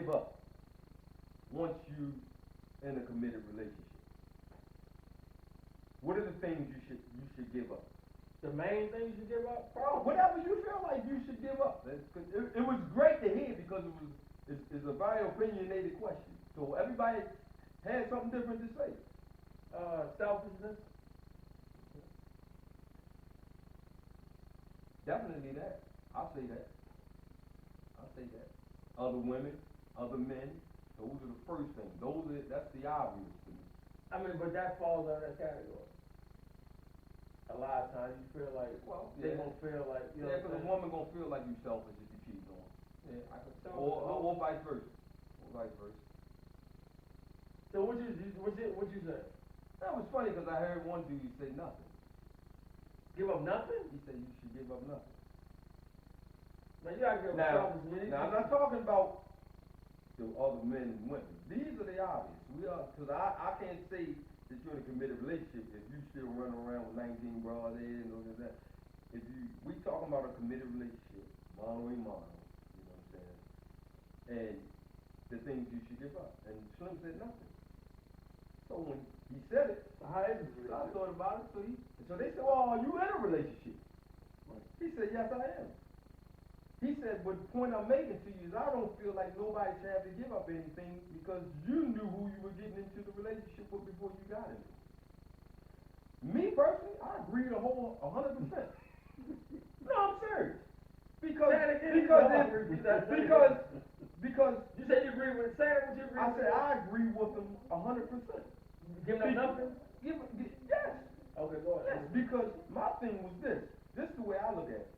give up once you in a committed relationship? What are the things you should give up? The main things you give up? Bro, whatever you feel like you should give up. It was great to hear because it's a very opinionated question. So everybody had something different to say. Selfishness. Definitely that. I'll say that. Other women, other men, those are the first things. That's the obvious to me. I mean, but that falls under that category. A lot of times you feel like, they gonna feel like, you know. Yeah, because a woman gonna feel like you selfish if you cheat on her. Yeah, I could tell. Or vice versa. So what you say? That was funny because I heard one dude say nothing. Give up nothing? He said you should give up nothing. Man, you gotta give up selfishness. Now I'm not talking about the other men and women. These are the obvious. Because I can't say that you're in a committed relationship if you still running around with 19 bras and all that. We talking about a committed relationship, mano a mano, you know what I'm saying? And the things you should give up. And Slim said nothing. So when he said it, I thought about it. So they said, well, are you in a relationship? He said, yes, I am. He said, but the point I'm making to you is I don't feel like nobody should have to give up anything because you knew who you were getting into the relationship with before you got into it. Me personally, I agree the whole 100%. No, I'm serious. Because you said you agree with Sam, would you agree I with said I agree with them 100%. Giving up nothing? Yes. Okay, go ahead. Yes, because my thing was this. This is the way I look at it.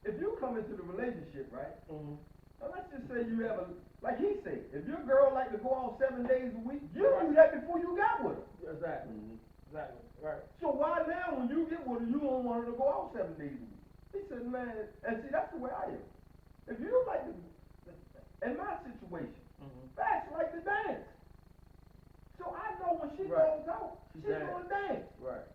If you come into the relationship, right? Mm-hmm. Now let's just say you have like he said, if your girl like to go out 7 days a week, you knew that before you got with her. Exactly. Mm-hmm. Exactly. Right. So why now when you get with her, you don't want her to go out 7 days a week? He said, man, and see that's the way I am. If you like to, in my situation, Facts like to dance. So I know when she goes out, she's gonna dance. Right.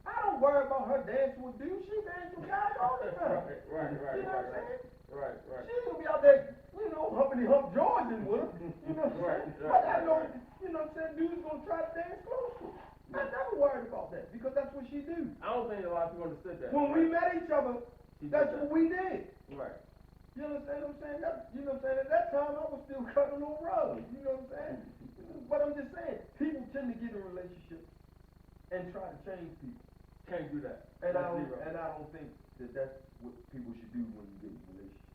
I don't worry about her dancing with dudes. She dance with guys all the time. Right. You know what I'm saying? Right. She's gonna be out there, humping Georgian with her. You know what I'm saying? But I know, you know what I'm saying, dudes gonna try to dance close to her. I never worried about that because that's what she do. I don't think a lot of people understood that. When we met each other, that's what we did. Right. You understand what I'm saying? You know what I'm saying? At that time, I was still cutting little rugs. You know what I'm saying? But I'm just saying, people tend to get in relationships and try to change people. Can't do that. And I don't think that that's what people should do when you get in a relationship.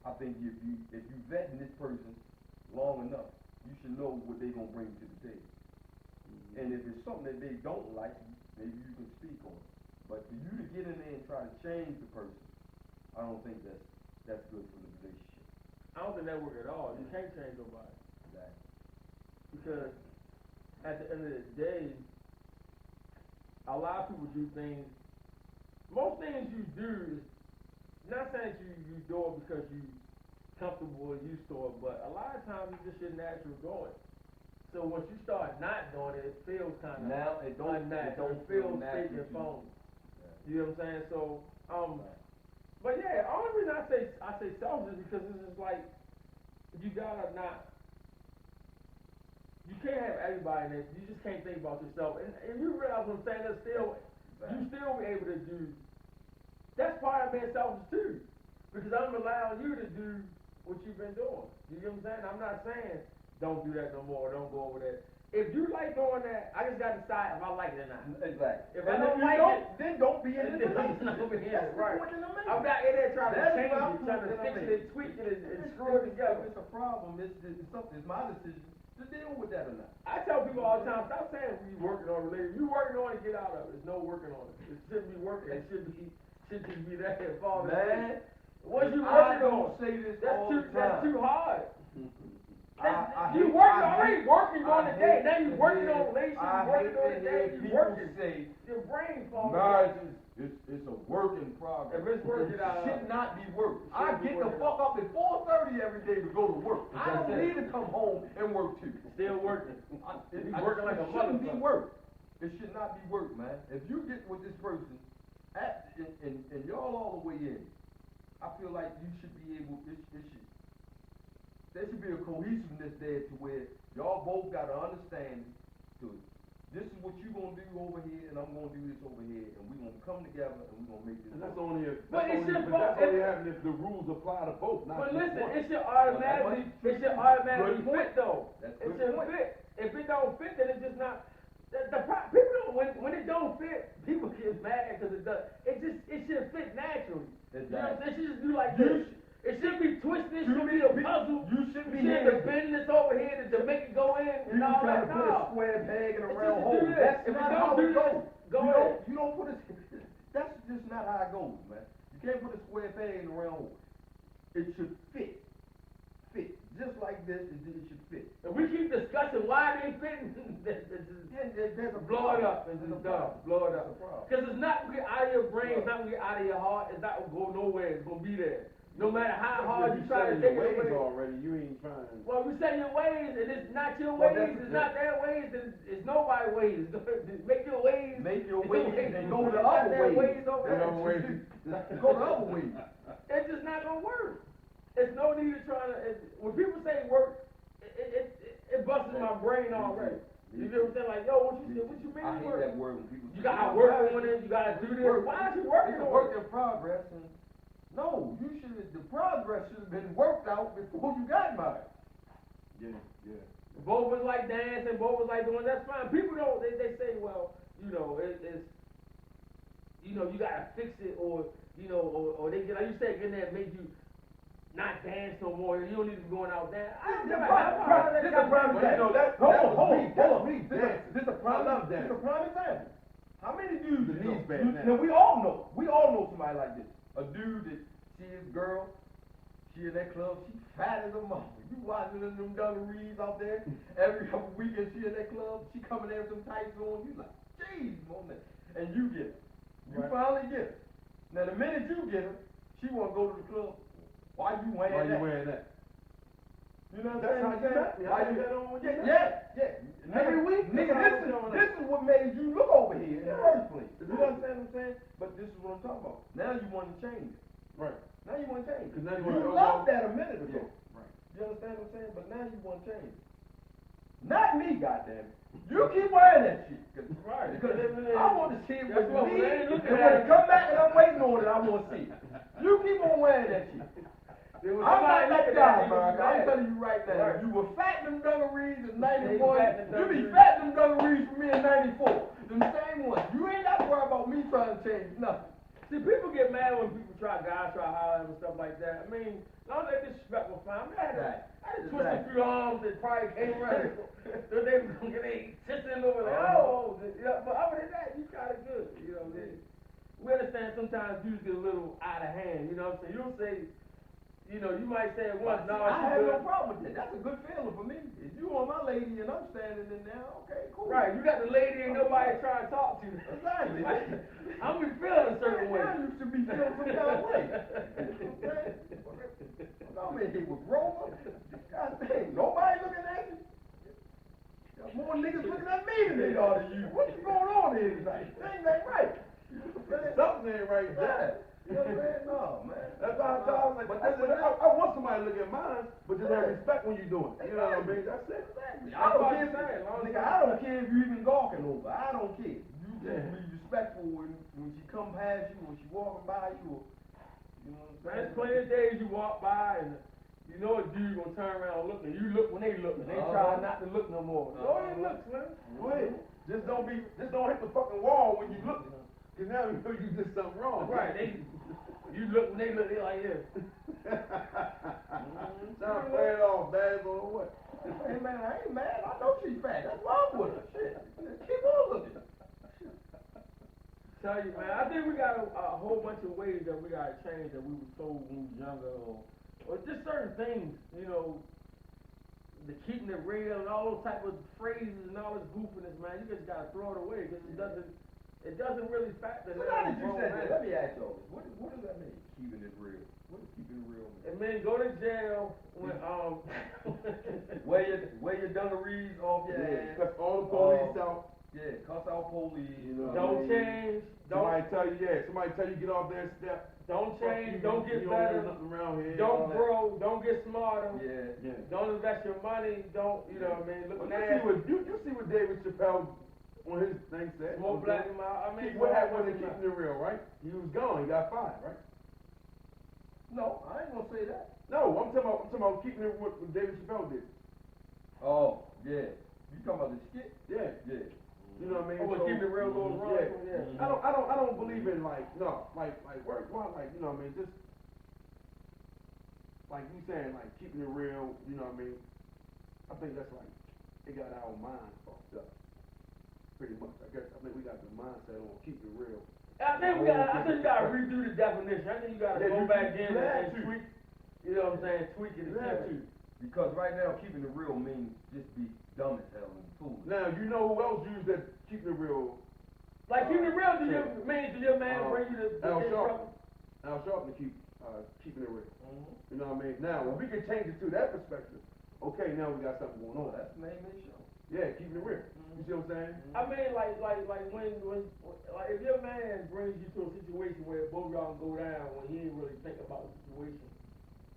I think if you vetting this person long enough, you should know what they're gonna bring to the table. And if it's something that they don't like, maybe you can speak on it. But for you to get in there and try to change the person, I don't think that's good for the relationship. I don't think that works at all. You can't change nobody. Exactly. Because at the end of the day, a lot of people do things. Most things you do, not saying that you do it because you're comfortable or used to it, but a lot of times it's just your natural going. So once you start not doing it, it feels kind of now it don't feel fake and phony. You know what I'm saying? So but yeah, only reason I say selfish is because it's just like you gotta not. You can't have everybody in it. You just can't think about yourself. And you realize what I'm saying, that's still, you still be able to do, that's part of being selfish too. Because I'm allowing you to do what you've been doing. You know what I'm saying? I'm not saying don't do that no more, don't go over that. If you like doing that, I just got to decide if I like it or not. Exactly. If I don't like it, then don't be in it. Right. I'm not in there trying to change it, trying to fix it and tweak it and screw it together. If it's a problem, it's something, it's my decision to deal with that or not. I tell people all the time, stop saying you working on a relationship. You working on it, get out of it. There's no working on it. It shouldn't be working. It should just be that involved. Man, once you working on say this that's all too the time. that's too hard. You already working on the day. Now you working on relationship, you working on the day, you working. Say your brain falls. marriage it's a work in progress. If it's work, it should not be work. I get the fuck up at 4:30 every day to go to work. I don't need to come home and work too. Still working. You working like a motherfucker. It shouldn't be work. It should not be work, man. If you get with this person and y'all all the way in, I feel like you should be able. there should be a cohesiveness there to where y'all both got to understand to this is what you gonna do over here, and I'm gonna do this over here, and we gonna come together and we gonna make this. And that's only if But it should happen if the rules apply to both. Not but just listen, one. it should automatically fit though. That's It good should point. fit. If it don't fit, then it's just not. People don't when it don't fit, people get mad because it does. It should fit naturally. You know what I'm saying? It should just be like this. It shouldn't be twisted. It shouldn't be a puzzle. You shouldn't be the bend this over here to make it go in and all trying that. to put a square peg in a round hole. Do this. That's If not it how don't do it goes. this, go ahead. You don't put it. That's just not how it goes, man. You can't put a square peg in a round hole. It should fit. Just like this, it should fit. And we keep discussing why they fitting. There's a Blow it up and There's just a problem. blow it up. There's a problem. Because it's not gonna get out of your brain, it's not gonna get out of your heart, it's not gonna go nowhere, it's gonna be there. No matter how hard you try to take it away. Already, you ain't trying. Well, you set your ways, and it's not your Well, ways, it's not their ways, then it's nobody's ways. Make your ways. Make your ways and go the It's not other their way. ways over The there. other way. Go the other way. It's just not gonna work. It's no need of trying to. When people say work, it busts my brain already. You know what I'm saying? Like, yo, what you mean I hate work? that word when people You gotta work on it. You gotta do this. Why aren't you working It's a on work it? in progress. And no, the progress should have been worked out before you got married. Yeah. Both was like dancing, both was like doing. That's fine. People don't. They say, well, it's you gotta fix it, or or they get like you said, getting there make you not dance no more. You don't need to be going out there. This is a prime example. This is a prime example. How many dudes The knees bad now. Now we all know somebody like this. A dude that see his girl, she in that club, she fat as a mother. You watching them dungarees out there every couple weekends. She in that club, she coming there with some tights on. You like, jeez, woman, and you get her. You finally get her. Now the minute you get her, she wanna go to the club. Why you wearing that? You know what I'm saying? Why you that on? Yeah. Every week, nigga, this is what made you look over here in the first place. You understand what I'm saying? But this is what I'm talking about. Now you want to change it. Right. Now you want to change it. Now You loved that a minute ago. Yeah. Right. You understand what I'm saying? But now you want to change it. Not me, goddamn. You keep wearing that shit. Right. Because I want to see it with That's what me. we ain't And looking when at. it come back and I'm waiting on it, I want to see it. You keep on wearing that shit. I'm not that guy, man. I'm telling you right now. Right. You were fat in them dungarees in They 91. fat in them You be dungarees. fat in them dungarees for me in 94. Them same ones. You ain't got to worry about me trying to change nothing. See, people get mad when people guys try hollering and stuff like that. I mean, none of that disrespectful fine. I mean, I had to twist a few arms that probably came right. So they was gonna get their sister over there. But other than that, you kinda good. We understand sometimes dudes get a little out of hand, you know what I'm saying? You don't say, you might say it once, no, I have no problem with that. That's a good feeling for me. If you want my lady and I'm standing in there, okay, cool. Right, you got the lady and nobody trying to talk to you. Exactly. I'm be feeling a certain way. Now you should be feeling some kind of way. I'm in here with Rover. God dang, nobody looking at you. There's more niggas looking at me than they are to you. What's going on here tonight? Things ain't right. Something ain't right there. You know what I'm saying? No, man. That's why I was like, I want somebody to look at mine, but just have respect when you do it. You know what I mean? That's it. I don't care if you even gawking over. I don't care. You just be respectful when she come past you, when she walking by you. You know what I'm saying? There's plenty of days you walk by and you know a dude gonna turn around and look, and you look when they look, and they try not to look no more. Go ahead and look, man. Go ahead. Just don't hit the fucking wall when you look. Cause now you know you did something wrong. Right, you look when they look, they like this. Trying to play it off, bad on what? Hey man, I ain't mad. I know she's fat. That's wrong with her. Shit. Keep on looking. Tell you, man, I think we got a whole bunch of ways that we gotta change that we were told when we was younger, or just certain things, the keeping it real and all those type of phrases and all this goofiness, man. You just gotta throw it away because it doesn't really factor. So now that you said that, let me ask y'all this. What does that mean? Keeping it real. What does keeping it real mean? It means go to jail when wear your dungarees off your ass. Cut all the police out. Yeah, cuss out police. You know what I Don't mean? change, Somebody tell you get off that step. don't Fuck change, you, don't get you better, Don't know nothing around here. all don't that. grow, don't get smarter, Yeah. Yeah. don't invest your money, don't, you know what I mean, look Well, nasty. you see what David Chappelle on his thing said. Smoke black in my, I mean. What happened when they keeping it real, right? He was gone. He got fired, right? No, I ain't gonna say that. No, I'm talking about keeping it what David Chappelle did. Oh, yeah. You talking about the skit? Yeah. Yeah. You know what I mean? Oh, but keep it real going wrong. Yeah. Yeah. I don't believe in like work, like you know what I mean? Just like you saying like keeping it real. You know what I mean? I think that's like it got our minds fucked up. Pretty much, I think we got the mindset on keep it real. I think you gotta redo the definition. I think you gotta go back in and tweak. You know what I'm saying? Tweak it again. Because right now, keeping it real means just be dumb as hell and foolish. Now, you know who else used that keeping it real? Like keeping it real, do your man bring you the Al trouble? Sharpton keeping it real. Mm-hmm. You know what I mean? Now, if we can change it to that perspective, okay, now we got something going on. That's the name of the show. Yeah, keeping it real. You see what I'm saying? I mean, like when like if your man brings you to a situation where both y'all can go down when he ain't really think about the situation,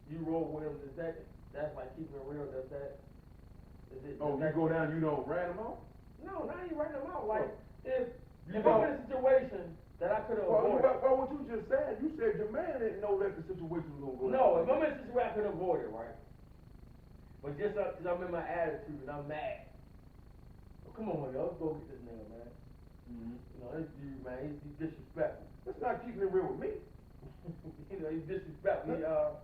you roll with him. That's like keeping it real. Is it? Oh, you go down, you don't rat him out? No, now you writing them out. Like if You I'm in a situation that I could have avoided. Well, what you just said, you said your man didn't know that the situation was gonna go down. No, if I'm in a situation I could avoid it, right? But just because I'm in my attitude and I'm mad. Well, come on, y'all, let's go get this nigga, man. Mm-hmm. You know, this dude, man, he's disrespectful. That's not keeping it real with me. You know, he's disrespectful. No,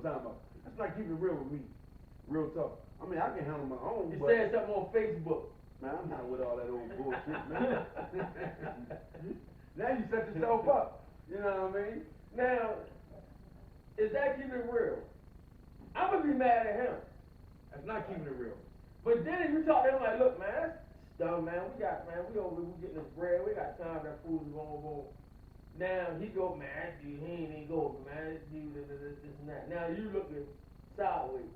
time out. That's not keeping it real with me. Real talk. I mean, I can handle my own, He but said something on Facebook. man, I'm not with all that old bullshit, man. Now you set yourself up. You know what I mean? Now, is that keeping it real? I'm gonna be mad at him. That's not keeping it real. But then if you talk to him like, look, man, that's dumb, man. We getting this bread. We got time. That food's going. Now he go, man, that dude, he ain't go, man. This dude, this and that. Now you looking sideways.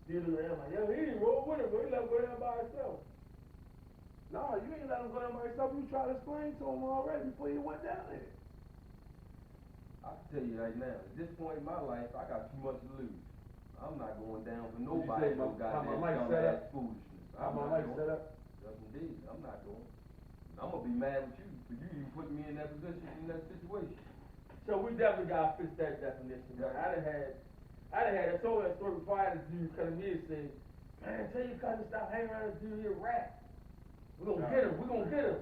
You look at him like, yo, he didn't roll with him, but he left with him by himself. No, you ain't let him go down by yourself. You tried to explain to him already before you went down there. I can tell you right now, at this point in my life, I got too much to lose. I'm not going down for nobody. How my life set up? Foolishness. How my life set up? Yes, indeed. I'm not going. I'm gonna be mad with you for you even putting me in that position, in that situation. So we definitely gotta fix that definition, man. I told that story before I had this dude come to me and say, man, tell your cousin stop hanging around this dude here, rat. We're gonna get him.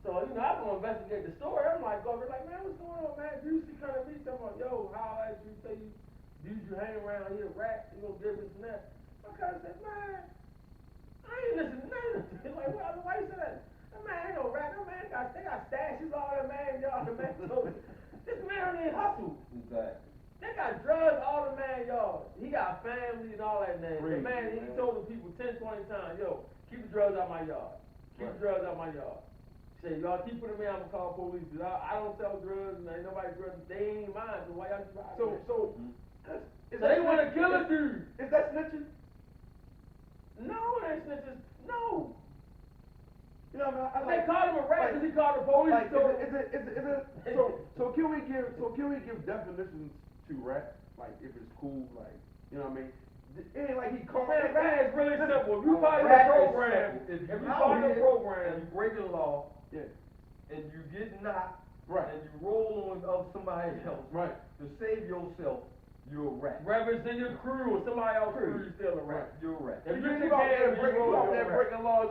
So, you know, I'm gonna investigate the story. I'm like, man, what's going on, man? Dude, she come to me talking about, yo, how I you tell you, dude, you hang around here, rat, you gonna give this and that. My cousin said, man, I ain't listening to none of this. Like, why you say that? Man, ain't no rat, no man, they got stashes, all that, man, y'all, the man. So, this man ain't hustle. Exactly. They got drugs, all the man, y'all. He got family and all that, man. The man, he told the people 10, 20 times, yo, keep the drugs out my yard. Keep the drugs out my yard. Say, y'all keep putting me on, I'm gonna call police. I don't sell drugs, and ain't nobody drugs. They ain't mine, so why y'all keep out So they wanna kill a dude. Is that snitching? No, it ain't snitches. No. You know what I mean? They called him a rat because he called the police. Like, so can we give definitions to rat? Like, if it's cool, like, you know what I mean? It ain't like he called. Man, rat is really simple. If you follow the program, if you follow the program, and you break the law, yeah, and you get knocked, right, and you roll on of somebody else, right, to save yourself, you're a rat. whether it's in your crew or somebody else's crew, you're still a rat. You're a rat. If you you're out there breaking laws,